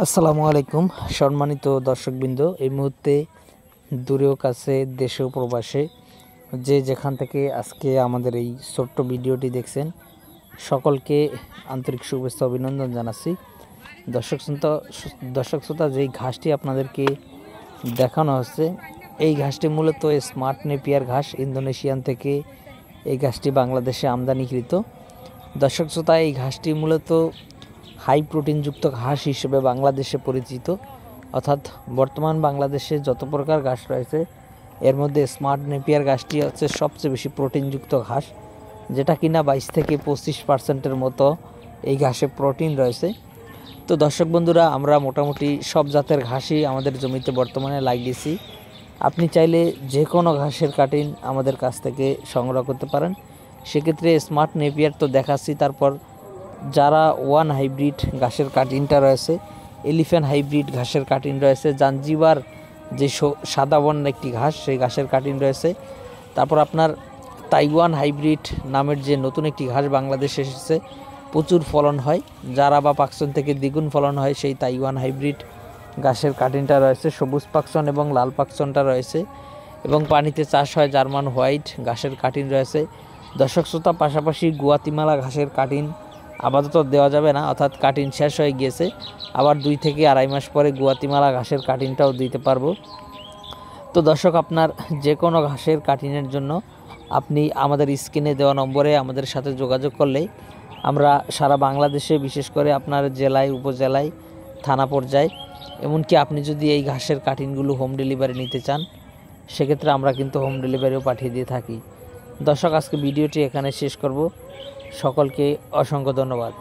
আসসালামু আলাইকুম সম্মানিত দর্শকবৃন্দ। এই মুহূর্তে দূরেও কাছে দেশেও প্রবাসে যে যেখান থেকে আজকে আমাদের এই ছোট্ট ভিডিওটি দেখছেন সকলকে আন্তরিক শুভেচ্ছা অভিনন্দন জানাচ্ছি। দর্শক শ্রোতা যেই ঘাসটি আপনাদেরকে দেখানো হচ্ছে এই ঘাসটি মূলত স্মার্ট নেপিয়ার ঘাস। ইন্দোনেশিয়ান থেকে এই ঘাসটি বাংলাদেশে আমদানিকৃত। দর্শক শ্রোতা এই ঘাসটি মূলত হাই প্রোটিনযুক্ত ঘাস হিসেবে বাংলাদেশে পরিচিত, অর্থাৎ বর্তমান বাংলাদেশে যত প্রকার ঘাস রয়েছে এর মধ্যে স্মার্ট নেপিয়ার ঘাসটি হচ্ছে সবচেয়ে বেশি প্রোটিনযুক্ত ঘাস, যেটা কিনা 22 থেকে 25% মতো এই ঘাসে প্রোটিন রয়েছে। তো দর্শক বন্ধুরা, আমরা মোটামুটি সব জাতের ঘাসই আমাদের জমিতে বর্তমানে লাগিয়েছি। আপনি চাইলে যে কোনো ঘাসের কাটিং আমাদের কাছ থেকে সংগ্রহ করতে পারেন। সেক্ষেত্রে স্মার্ট নেপিয়ার তো দেখাচ্ছি, তারপর যারা ওয়ান হাইব্রিড ঘাসের কাটিংটা রয়েছে, এলিফ্যান্ট হাইব্রিড ঘাসের কাটিং রয়েছে, জাঞ্জিবার যে সাদা বর্ণের একটি ঘাস সেই ঘাসের কাটিং রয়েছে, তারপর আপনার তাইওয়ান হাইব্রিড নামের যে নতুন একটি ঘাস বাংলাদেশে এসেছে, প্রচুর ফলন হয়, যারা বা পাকসন থেকে দ্বিগুণ ফলন হয় সেই তাইওয়ান হাইব্রিড ঘাসের কাটিংটা রয়েছে, সবুজ পাকসন এবং লাল পাকসনটা রয়েছে, এবং পানিতে চাষ হয় জার্মান হোয়াইট ঘাসের কাটিং রয়েছে। দর্শক শ্রোতা, পাশাপাশি গুয়াতিমালা ঘাসের কাটিং আপাতত দেওয়া যাবে না, অর্থাৎ কাটিং শেষ হয়ে গিয়েছে। আবার 2 থেকে আড়াই মাস পরে গুয়াতিমালা ঘাসের কাটিংটাও দিতে পারবো। তো দর্শক, আপনার যে কোনো ঘাসের কাটিংয়ের জন্য আপনি আমাদের স্ক্রিনে দেওয়া নম্বরে আমাদের সাথে যোগাযোগ করলে আমরা সারা বাংলাদেশে, বিশেষ করে আপনার জেলায়, উপজেলায়, থানা পর্যায়ে, এমনকি আপনি যদি এই ঘাসের কাটিংগুলো হোম ডেলিভারি নিতে চান সেক্ষেত্রে আমরা কিন্তু হোম ডেলিভারিও পাঠিয়ে দিয়ে থাকি। দর্শক, আজকে ভিডিওটি এখানে শেষ করব। সকলকে অসংখ্য ধন্যবাদ।